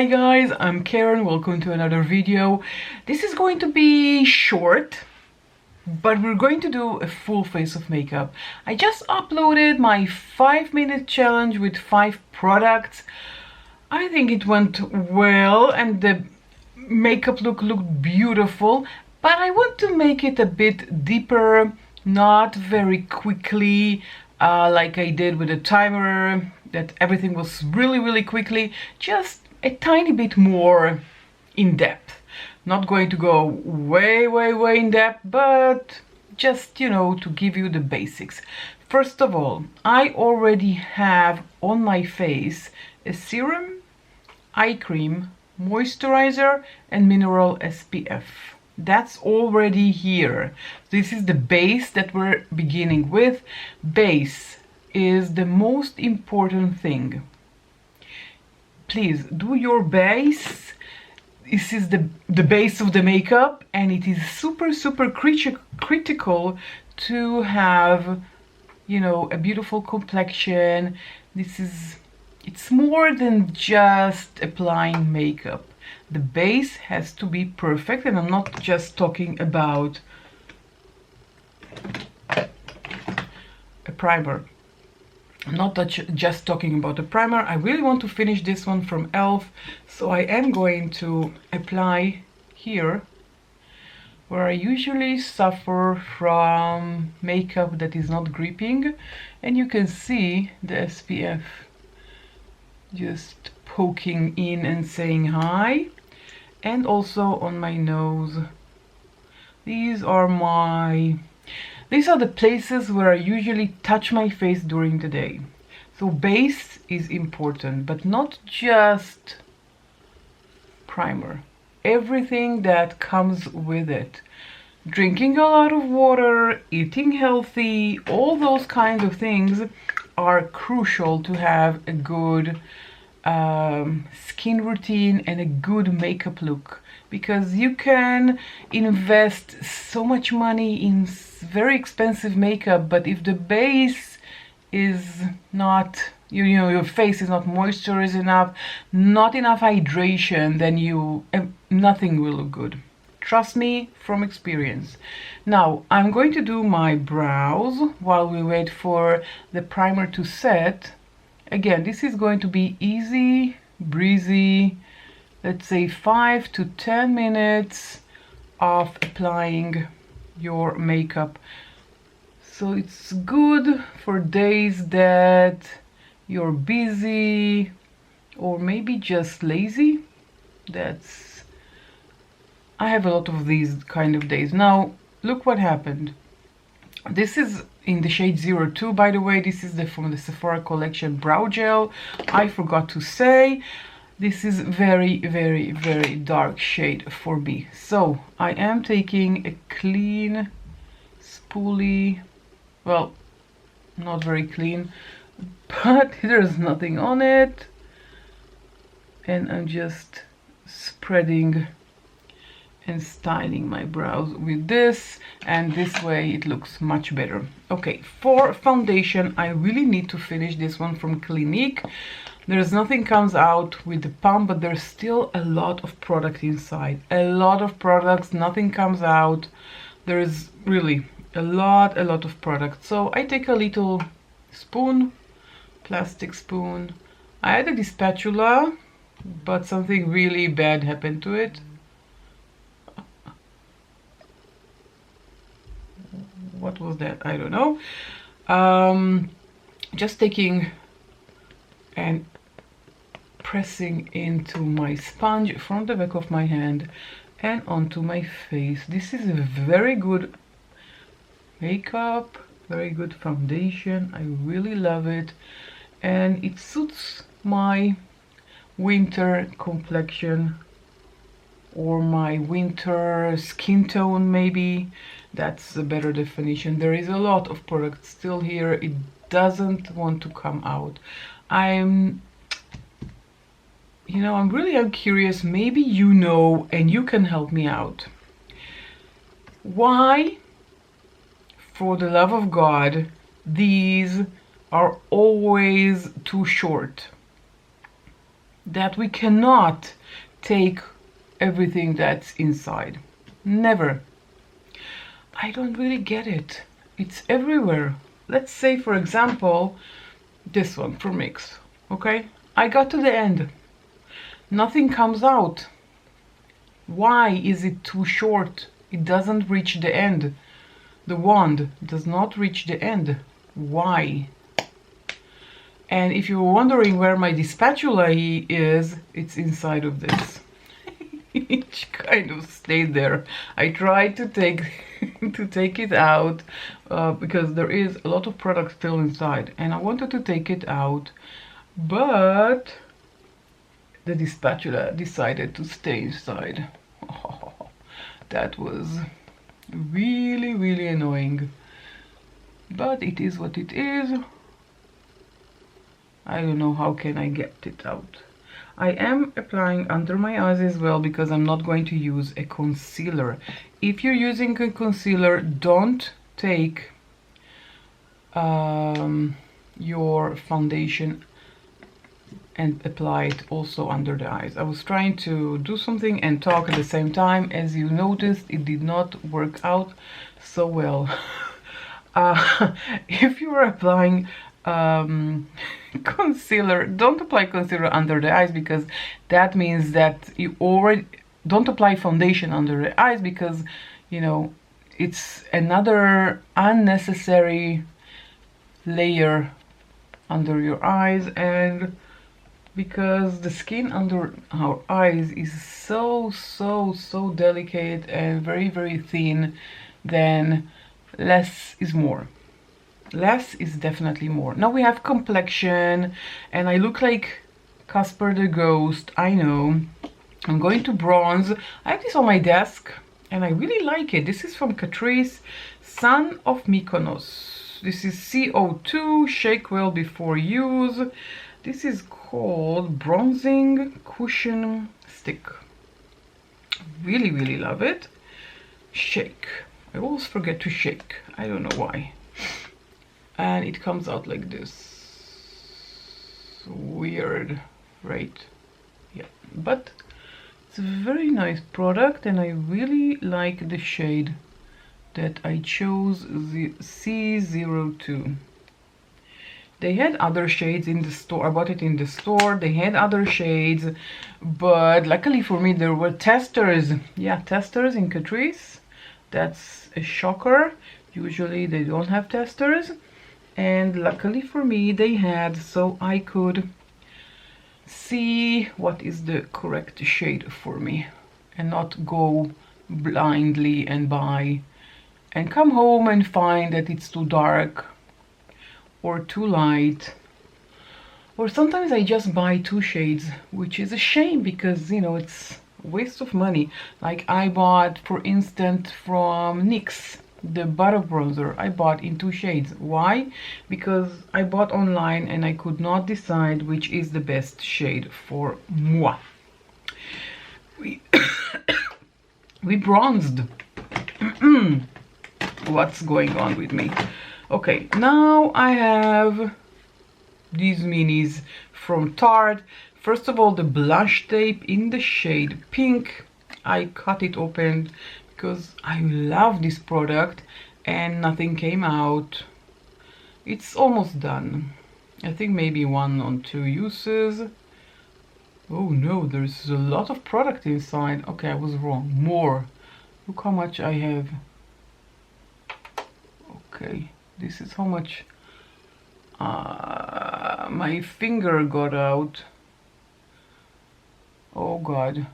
Hi guys, I'm Karen. Welcome to another video. This is going to be short, but we're going to do a full face of makeup. I just uploaded my 5-minute challenge with 5 products. I think it went well and the makeup looked beautiful, but I want to make it a bit deeper, not very quickly like I did with the timer, that everything was really quickly, just a tiny bit more in depth. Not going to go way in depth, but just, you know, to give you the basics. First of all, I already have on my face a serum, eye cream, moisturizer and mineral SPF. That's already here. This is the base that we're beginning with. Base is the most important thing. Please do your base. This is the base of the makeup, and it is super critical to have, you know, a beautiful complexion. It's more than just applying makeup. The base has to be perfect, and I'm not just talking about a primer. I'm not just talking about a primer. I really want to finish this one from e.l.f. So I am going to apply here, where I usually suffer from makeup that is not gripping, and you can see the SPF just poking in and saying hi. And also on my nose. These are the places where I usually touch my face during the day. So base is important, but not just primer. Everything that comes with it. Drinking a lot of water, eating healthy, all those kinds of things are crucial to have a good skin routine and a good makeup look, because you can invest so much money in very expensive makeup, but if the base is not, you know, your face is not moisturized enough, not enough hydration, then nothing will look good. Trust me from experience. Now I'm going to do my brows while we wait for the primer to set. Again, this is going to be easy, breezy, let's say 5 to 10 minutes of applying your makeup. So it's good for days that you're busy or maybe just lazy. I have a lot of these kind of days. Now, look what happened. This is in the shade 02, by the way. This is from the Sephora collection brow gel. I forgot to say, this is very dark shade for me. So I am taking a clean spoolie, well, not very clean, but there's nothing on it, and I'm just spreading and styling my brows with this, and this way it looks much better. Okay, for foundation, I really need to finish this one from Clinique. There's nothing comes out with the pump, but there's still a lot of product inside. A lot of products, nothing comes out. There's really a lot of product. So I take a little spoon, plastic spoon. I added the spatula, but something really bad happened to it. What was that? I don't know. Just taking and pressing into my sponge from the back of my hand and onto my face. This is a very good makeup, very good foundation. I really love it, and it suits my winter complexion or my winter skin tone, maybe. That's a better definition. There is a lot of product still here. It doesn't want to come out. I'm curious, maybe you know and you can help me out. Why, for the love of God, these are always too short? that we cannot take everything that's inside. Never. I don't really get it. It's everywhere. Let's say, for example, this one for mix. Okay? I got to the end. Nothing comes out. Why is it too short? It doesn't reach the end. The wand does not reach the end. Why? And if you're wondering where my spatula is, it's inside of this. It kind of stayed there. I tried to take to take it out because there is a lot of product still inside, and I wanted to take it out, but the spatula decided to stay inside. Oh, that was really, really annoying. But it is what it is. I don't know how can I get it out. I am applying under my eyes as well because I'm not going to use a concealer. If you're using a concealer, don't take your foundation and apply it also under the eyes. I was trying to do something and talk at the same time. As you noticed, it did not work out so well. If you are applying concealer, don't apply concealer under the eyes, because that means that you already don't apply foundation under the eyes, because you know it's another unnecessary layer under your eyes. And because the skin under our eyes is so delicate and very thin, then less is more. Less is definitely more. Now we have complexion, and I look like Casper the Ghost, I know. I'm going to bronze. I have this on my desk and I really like it. This is from Catrice, Son of Mykonos. This is CO2, shake well before use. This is called Bronzing Cushion Stick. Really love it. Shake. I always forget to shake. I don't know why. And it comes out like this. Weird, right? Yeah, but it's a very nice product, and I really like the shade that I chose, the C02. They had other shades in the store. I bought it in the store. They had other shades, but luckily for me there were testers. Yeah, testers in Catrice. That's a shocker. Usually they don't have testers, and luckily for me they had, so I could see what is the correct shade for me and not go blindly and buy and come home and find that it's too dark or too light. Or sometimes I just buy two shades, which is a shame because, you know, it's a waste of money. Like I bought, for instance, from NYX, the butter bronzer. I bought in two shades. Why? Because I bought online and I could not decide which is the best shade for moi. We bronzed. What's going on with me? Okay, now I have these minis from Tarte. First of all, the blush tape in the shade pink. I cut it open because I love this product and nothing came out. It's almost done. I think maybe 1 or 2 uses. Oh no, there's a lot of product inside. Okay, I was wrong. More. Look how much I have. Okay, this is how much my finger got out. Oh god.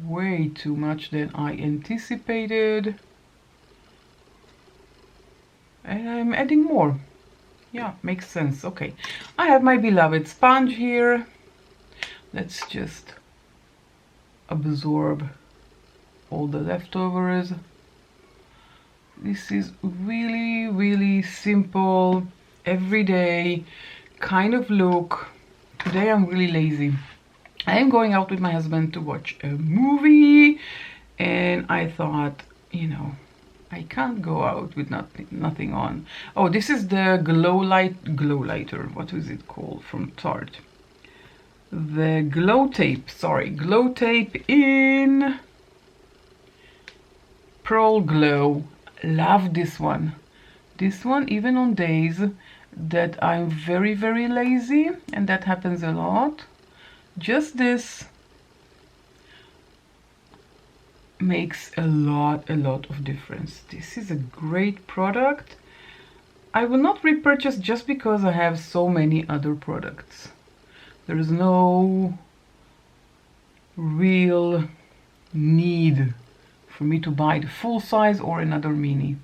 Way too much than I anticipated. And I'm adding more. Yeah, makes sense. Okay, I have my beloved sponge here. Let's just absorb all the leftovers. This is really simple, everyday kind of look. Today I'm really lazy. I am going out with my husband to watch a movie, and I thought, you know, I can't go out with nothing on. Oh, this is the glow lighter. What is it called? From Tarte. the glow tape, glow tape in Pearl Glow. Love this one. This one, even on days that I'm very, very lazy, and that happens a lot, just this makes a lot of difference. This is a great product. I will not repurchase just because I have so many other products. There is no real need for me to buy the full size or another mini.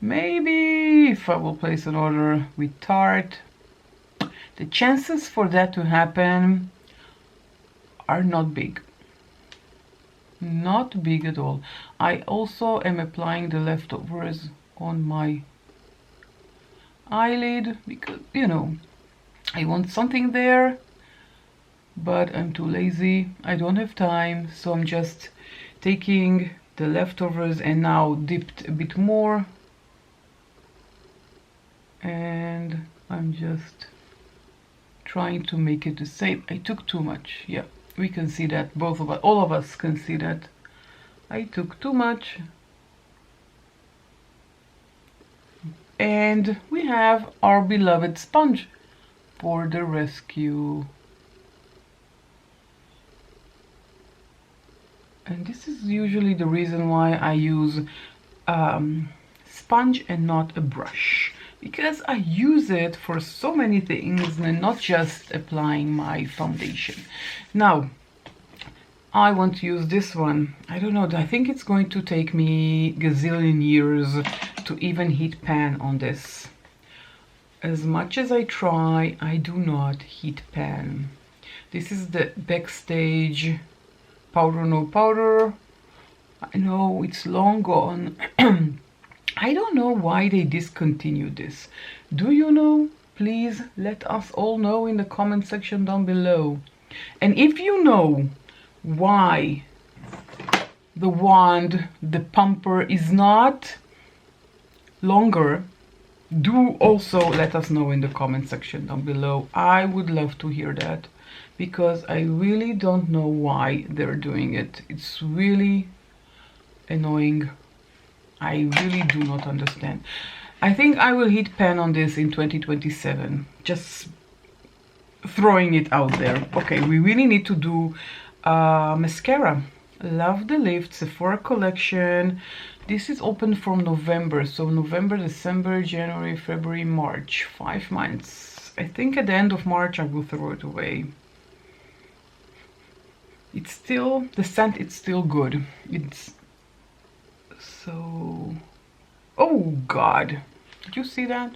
Maybe if I will place an order with Tarte, the chances for that to happen are not big. Not big at all. I also am applying the leftovers on my eyelid because, you know, I want something there, but I'm too lazy. I don't have time, so I'm just taking the leftovers and now dipped a bit more, and I'm just trying to make it the same. I took too much. Yeah, we can see that. Both of us, all of us can see that. I took too much. And we have our beloved sponge for the rescue. And this is usually the reason why I use sponge and not a brush, because I use it for so many things and not just applying my foundation. Now I want to use this one. I don't know, I think it's going to take me gazillion years to even heat pan on this. As much as I try, I do not heat pan. This is the Backstage Powder No Powder. I know it's long gone. I don't know why they discontinued this. Do you know? Please let us all know in the comment section down below. And if you know why the wand, the pumper, is not longer, do also let us know in the comment section down below. I would love to hear that, because I really don't know why they're doing it. It's really annoying. I really do not understand. I think I will heat pan on this in 2027. Just throwing it out there. Okay, we really need to do mascara. Love the Lift Sephora collection. This is open from November, so November, December, January, February, March, 5 months. I think at the end of March I will throw it away. It's still, the scent, it's still good. It's so, oh god, did you see that?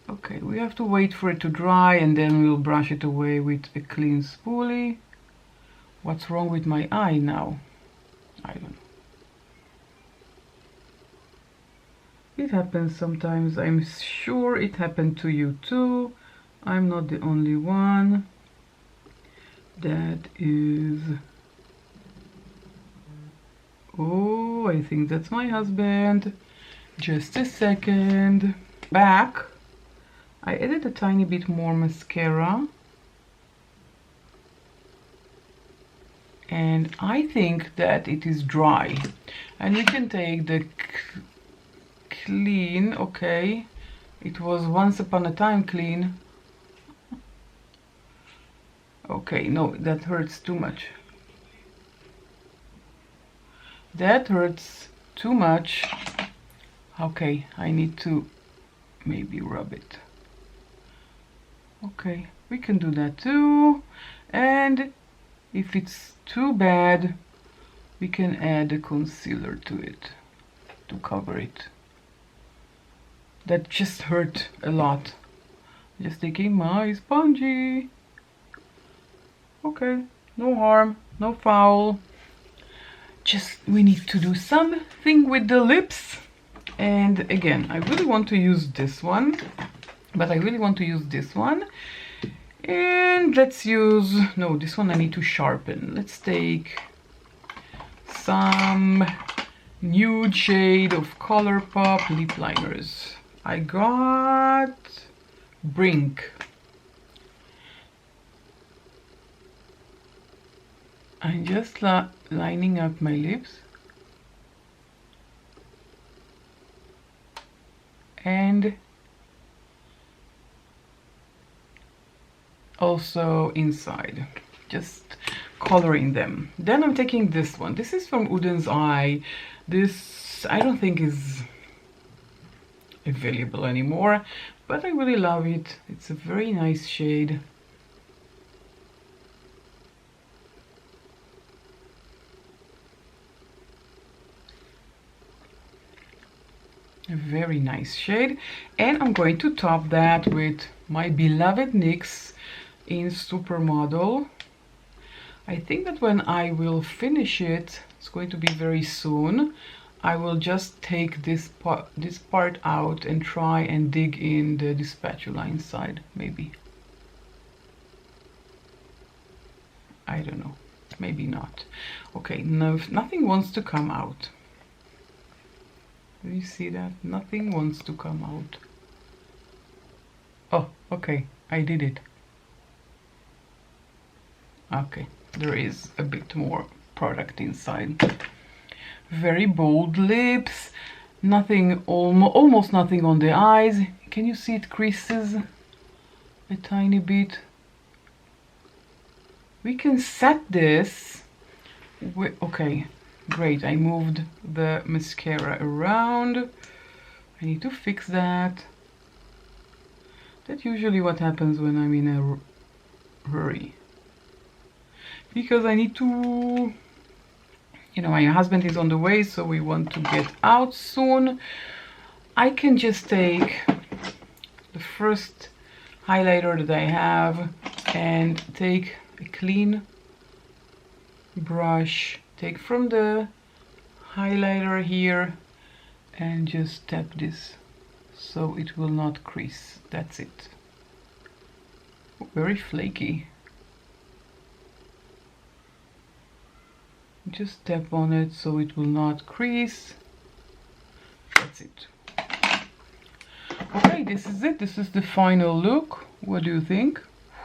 Okay, we have to wait for it to dry and then we'll brush it away with a clean spoolie. What's wrong with my eye now? I don't know. It happens sometimes. I'm sure it happened to you too. I'm not the only one. That is... oh, I think that's my husband. Just a second. Back. I added a tiny bit more mascara. And I think that it is dry. And we can take the clean, okay. It was once upon a time clean. Okay, no, that hurts too much. That hurts too much. Okay, I need to maybe rub it. Okay, we can do that too. And if it's too bad, we can add a concealer to it to cover it. That just hurt a lot. Just taking my spongy. Okay, no harm, no foul. Just we need to do something with the lips. And again, I really want to use this one, but I really want to use this one. And let's use, no, this one I need to sharpen. Let's take some nude shade of ColourPop lip liners. I got Brink. I'm just lining up my lips and also inside, just coloring them. Then I'm taking this one. This is from Uden's Eye. This I don't think is available anymore, but I really love it. It's a very nice shade. A very nice shade. And I'm going to top that with my beloved NYX in Supermodel. I think that when I will finish it, it's going to be very soon, I will just take this part out and try and dig in the spatula inside, maybe. I don't know, maybe not. Okay, no, nothing wants to come out. Do you see that? Nothing wants to come out. Oh, okay, I did it. Okay, there is a bit more product inside. Very bold lips, nothing, almost nothing on the eyes. Can you see it creases a tiny bit? We can set this with, okay, great, I moved the mascara around. I need to fix that. That's usually what happens when I'm in a hurry. Because I need to, you know, my husband is on the way, so we want to get out soon. I can just take the first highlighter that I have and take a clean brush, take from the highlighter here and just tap this so it will not crease. That's it. Very flaky. Just tap on it so it will not crease. That's it. Okay, this is it. This is the final look. What do you think?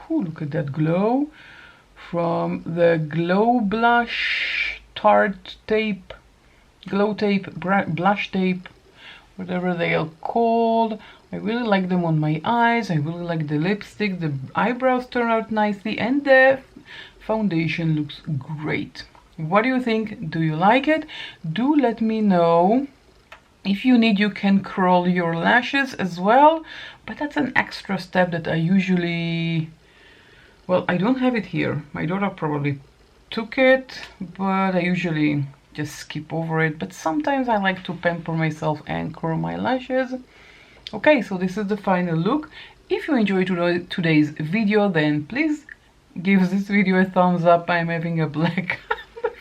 Ooh, look at that glow. From the Glow Blush Tarte Tape, Glow Tape, Blush Tape, whatever they are called. I really like them on my eyes. I really like the lipstick. The eyebrows turn out nicely and the foundation looks great. What do you think? Do you like it? Do let me know. If you need, you can curl your lashes as well, but that's an extra step that I usually, well, I don't have it here. My daughter probably took it, but I usually just skip over it. But sometimes I like to pamper myself and curl my lashes. Okay, so this is the final look. If you enjoyed today's video, then please give this video a thumbs up. I'm having a black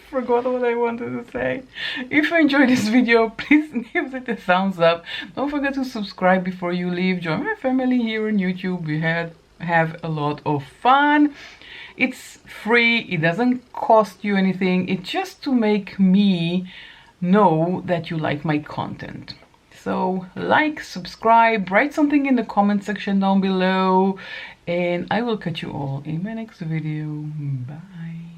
forgot what I wanted to say. If you enjoyed this video, please give it a thumbs up. Don't forget to subscribe before you leave. Join my family here on YouTube. We have a lot of fun. It's free. It doesn't cost you anything. It's just to make me know that you like my content. So like, subscribe, write something in the comment section down below, and I will catch you all in my next video. Bye.